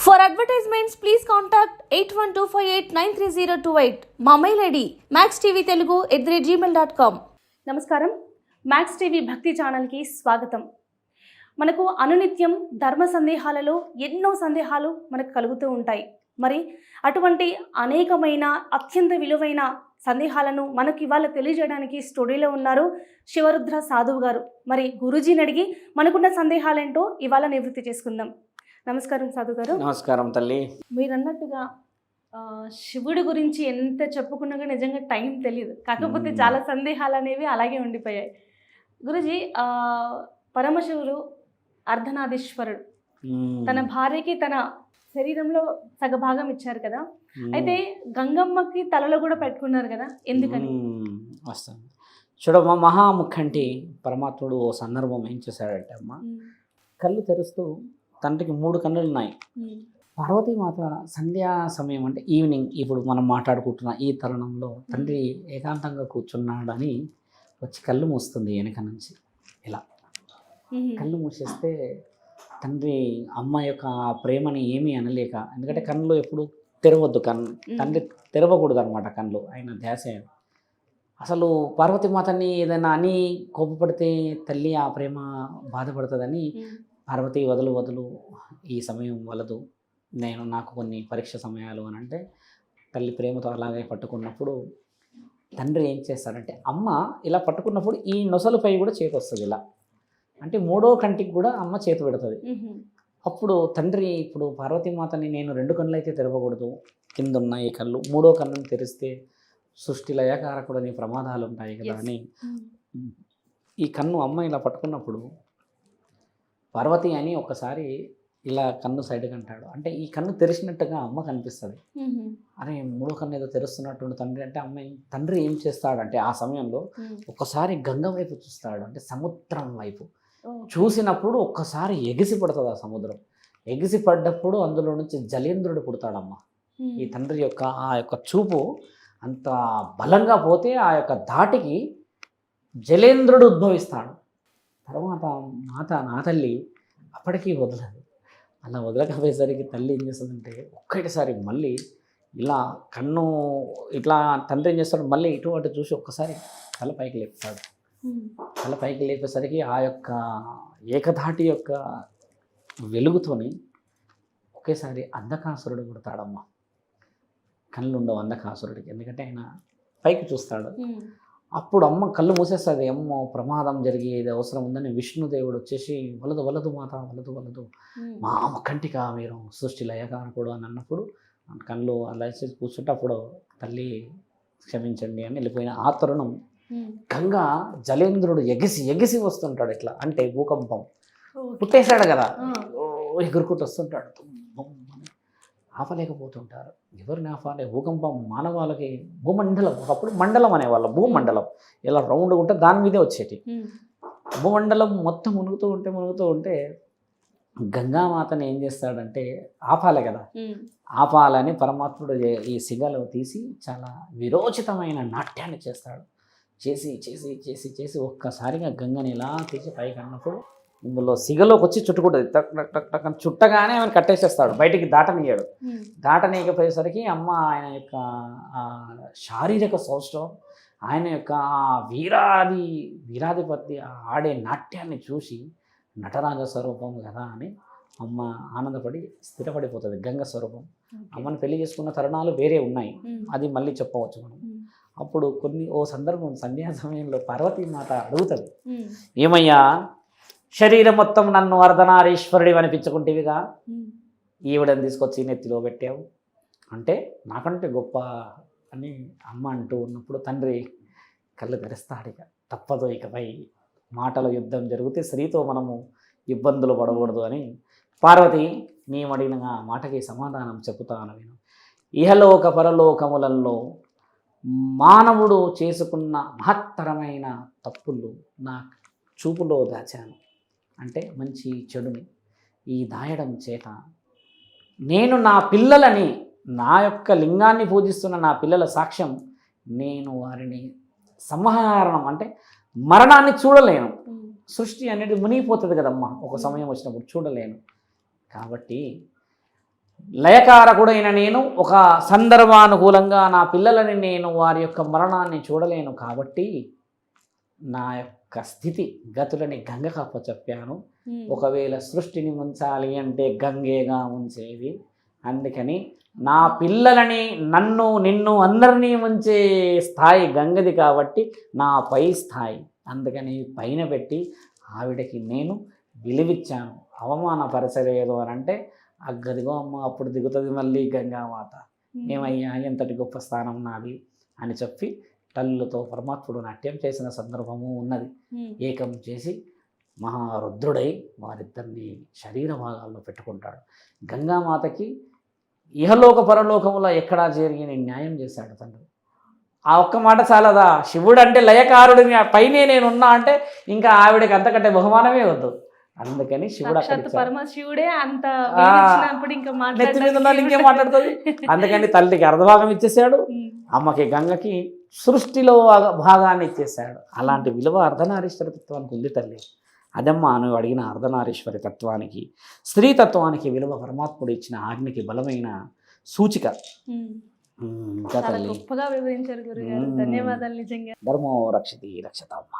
For advertisements, please contact 8125893028. మా mail ID maxtvtelugu@gmail.com. నమస్కారం, max TV భక్తి ఛానల్కి స్వాగతం. మనకు అనునిత్యం ధర్మ సందేహాలలో ఎన్నో సందేహాలు మనకు కలుగుతూ ఉంటాయి. మరి అటువంటి అనేకమైన అత్యంత విలువైన సందేహాలను మనకి ఇవాళ తెలియజేయడానికి స్టూడియోలో ఉన్నారు శివరుద్ర సాధువు గారు. మరి గురూజీని అడిగి మనకున్న సందేహాలేంటో ఇవాళ నివృత్తి చేసుకుందాం. నమస్కారం సాధువు గారు. నమస్కారం తల్లి. మీరు అన్నట్టుగా శివుడి గురించి ఎంత చెప్పుకున్నా కూడా నిజంగా టైం తెలియదు. కాకపోతే చాలా సందేహాలు అనేవి అలాగే ఉండిపోయాయి. గురూజీ, పరమశివుడు అర్ధనారీశ్వరుడు, తన భార్యకి తన శరీరంలో సగభాగం ఇచ్చారు కదా. అయితే గంగమ్మకి తలలో కూడా పెట్టుకున్నారు కదా, ఎందుకని? వస్తాను చూడమ్మా, మహాముఖంటి పరమాత్ముడు ఓ సందర్భం ఏం చేశాడంటే అమ్మ, కళ్ళు తెరుస్తూ తండ్రికి 3 కన్నులు ఉన్నాయి. పార్వతీమాత సంధ్యా సమయం అంటే ఈవినింగ్, ఇప్పుడు మనం మాట్లాడుకుంటున్న ఈ తరుణంలో తండ్రి ఏకాంతంగా కూర్చున్నాడని వచ్చి కళ్ళు మూస్తుంది వెనక నుంచి. ఇలా కళ్ళు మూసేస్తే తండ్రి అమ్మ యొక్క ప్రేమని ఏమీ అనలేక, ఎందుకంటే కన్నులు ఎప్పుడు తెరవద్దు, తండ్రి తెరవకూడదు అనమాట కన్నులు, ఆయన ధ్యాస. అసలు పార్వతీమాతని ఏదైనా అని కోపపడితే తల్లి ఆ ప్రేమ బాధపడుతుందని పార్వతి వదులు ఈ సమయం వలదు, నాకు కొన్ని పరీక్ష సమయాలు అని అంటే తల్లి ప్రేమతో అలాగే పట్టుకున్నప్పుడు తండ్రి ఏం చేస్తాడంటే, అమ్మ ఇలా పట్టుకున్నప్పుడు ఈ నొసలుపై కూడా చేతి వస్తుంది ఇలా, అంటే 3వ కంటికి కూడా అమ్మ చేతి పెడుతుంది. అప్పుడు తండ్రి, ఇప్పుడు పార్వతీమాతని నేను 2 కళ్ళు అయితే తెరవకూడదు, కింద ఉన్న ఈ కళ్ళు 3వ కన్నును తెరిస్తే సృష్టి లయకారకుడని ప్రమాదాలు ఉంటాయి కదా అని ఈ కన్ను అమ్మ ఇలా పట్టుకున్నప్పుడు పార్వతి అని ఒక్కసారి ఇలా కన్ను సైడ్కి అంటాడు. అంటే ఈ కన్ను తెరిచినట్టుగా అమ్మ కనిపిస్తుంది. అరే 3వ కన్ను ఏదో తెరుస్తున్నట్టు తండ్రి అంటే తండ్రి ఏం చేస్తాడంటే ఆ సమయంలో ఒక్కసారి గంగ వైపు చూస్తాడు, అంటే సముద్రం వైపు చూసినప్పుడు ఒక్కసారి ఎగిసి పడుతుంది ఆ సముద్రం. ఎగిసి పడ్డప్పుడు అందులో నుంచి జలేంద్రుడు పుడతాడమ్మ. ఈ తండ్రి యొక్క ఆ యొక్క చూపు అంత బలంగా పోతే ఆ యొక్క ధాటికి జలేంద్రుడు ఉద్భవిస్తాడు. తర్వాత నా తల్లి అప్పటికీ వదలదు. అలా వదలకపోయేసరికి తల్లి ఏం చేస్తుందంటే ఒక్కటిసారి మళ్ళీ ఇలా కన్ను ఇట్లా తండ్రి ఏం చేస్తాడు, మళ్ళీ ఇటు అటు చూసి ఒక్కసారి తల పైకి లేపుతాడు. తల పైకి లేపేసరికి ఆ యొక్క ఏకధాటి యొక్క వెలుగుతోని ఒకేసారి అంధకాసురుడు పుడతాడమ్మ. కళ్ళు ఉండవు అంధకాసురుడికి, ఎందుకంటే ఆయన పైకి చూస్తాడు. అప్పుడు అమ్మ కళ్ళు మూసేస్తుంది. అమ్మో ప్రమాదం జరిగేది అవసరం ఉందని విష్ణుదేవుడు వచ్చేసి వలదు మాత వలదు మా కంటిగా మీరు సృష్టి లయకారకుడు అని అన్నప్పుడు కళ్ళు అలా వేసి కూర్చుంటే అప్పుడు తల్లి క్షమించండి అని వెళ్ళిపోయిన ఆ తరుణం గంగా జలేంద్రుడు ఎగిసి వస్తుంటాడు. ఇట్లా అంటే భూకంపం పుట్టేశాడు కదా, ఎగురుకుంటూ వస్తుంటాడు. ఆపలేకపోతుంటారు. ఎవరిని ఆపాలి? భూకంపం మానవాళ్ళకి భూమండలం, ఒకప్పుడు మండలం అనేవాళ్ళు, భూమండలం ఇలా రౌండ్గా ఉంటే దాని మీదే వచ్చేటి. భూమండలం మొత్తం మునుగుతూ ఉంటే గంగామాతని ఏం చేస్తాడంటే ఆపాలి కదా, ఆపాలని పరమాత్ముడు ఈ సిగలో తీసి చాలా విరోచితమైన నాట్యాన్ని చేస్తాడు. చేసి ఒక్కసారిగా గంగని ఇలా తీసి పైకి అన్నప్పుడు ఇందులో సిగలోకి వచ్చి చుట్టుకుంటుంది. టక్ చుట్టగానే ఆయన కట్టేసేస్తాడు, బయటికి దాటనీయకపోయేసరికి అమ్మ ఆయన యొక్క శారీరక సౌష్ఠవం, ఆయన యొక్క వీరాధిపతి ఆడే నాట్యాన్ని చూసి నటరాజ స్వరూపం కదా అని అమ్మ ఆనందపడి స్థిరపడిపోతుంది. గంగ స్వరూపం. అమ్మని పెళ్లి చేసుకున్న తరుణాలు వేరే ఉన్నాయి, అది మళ్ళీ చెప్పవచ్చు మనం. అప్పుడు ఓ సందర్భం సంధ్యా సమయంలో పార్వతీమాత అడుగుతుంది, ఏమయ్యా శరీరం మొత్తం నన్ను అర్ధనారీశ్వరుడి అనిపించుకుంటేవిగా ఈవిడని తీసుకొచ్చి నెత్తిలో పెట్టావు అంటే నాకంటే గొప్ప అని అమ్మ అంటూ ఉన్నప్పుడు తండ్రి కళ్ళు తెరుస్తాడు. ఇక తప్పదు, ఇకపై మాటల యుద్ధం జరిగితే స్త్రీతో మనము ఇబ్బందులు పడకూడదు అని పార్వతి మేము అడిగిన మాటకి సమాధానం చెబుతాను నేను. ఇహలోక పరలోకములలో మానవుడు చేసుకున్న మహత్తరమైన తప్పులు నా చూపులో దాచాను. అంటే మంచి చెడుని ఈ దాయడం చేత నేను నా పిల్లలని, నా యొక్క లింగాన్ని పూజిస్తున్న నా పిల్లల సాక్ష్యం, నేను వారిని సంహరణం అంటే మరణాన్ని చూడలేను. సృష్టి అనేది మునిగిపోతుంది కదమ్మా ఒక సమయం వచ్చినప్పుడు, చూడలేను. కాబట్టి లయకారకుడైన నేను ఒక సందర్భానుకూలంగా నా పిల్లలని నేను వారి యొక్క మరణాన్ని చూడలేను కాబట్టి నా యొక్క స్థితి గతులని గంగకు అప్పచెప్పాను. ఒకవేళ సృష్టిని ఉంచాలి అంటే గంగేగా ఉంచేది. అందుకని నా పిల్లలని నన్ను నిన్ను అందరినీ ఉంచే స్థాయి గంగది కాబట్టి నా పై స్థాయి. అందుకని పైన పెట్టి ఆవిడకి నేను విలువిచ్చాను, అవమానపరచలేదు అని అంటే అగ్గదిగో అమ్మ అప్పుడు దిగుతుంది మళ్ళీ గంగామాత, ఏమయ్యా ఎంతటి గొప్ప స్థానం నాది అని చెప్పి తల్లులతో పరమాత్ముడు నాట్యం చేసిన సందర్భము ఉన్నది. ఏకం చేసి మహారుద్రుడై వారిద్దరిని శరీర భాగాల్లో పెట్టుకుంటాడు. గంగామాతకి ఇహలోక పరలోకములో ఎక్కడా జరిగిన న్యాయం చేశాడు తండ్రి. ఆ ఒక్క మాట చాలదా? శివుడు అంటే లయకారుడిని పైనే నేనున్నా అంటే ఇంకా ఆవిడకి అంతకంటే బహుమానమే వద్దు. అందుకని శివుడు అక్కడ పరమశివుడే అంత వివరించినప్పుడు ఇంకా నెత్తి మీద ఉన్న ఇంకేం మాట్లాడుతుంది. అందుకని తల్లికి అర్ధభాగం ఇచ్చేసాడు, అమ్మకి గంగకి సృష్టిలో భాగాన్ని ఇచ్చేసాడు. అలాంటి విలువ అర్ధనారీశ్వర తత్వానికి ఉంది తల్లి. అదమ్మా నువ్వు అడిగిన అర్ధనారీశ్వరి తత్వానికి, స్త్రీ తత్వానికి విలువ పరమాత్ముడు ఇచ్చిన ఆజ్ఞకి బలమైన సూచిక. చాలా గొప్పగా వివరించారు గురుగారు. ధన్యవాదాలు నిజంగా. ధర్మో రక్షతి రక్షతమ్మ.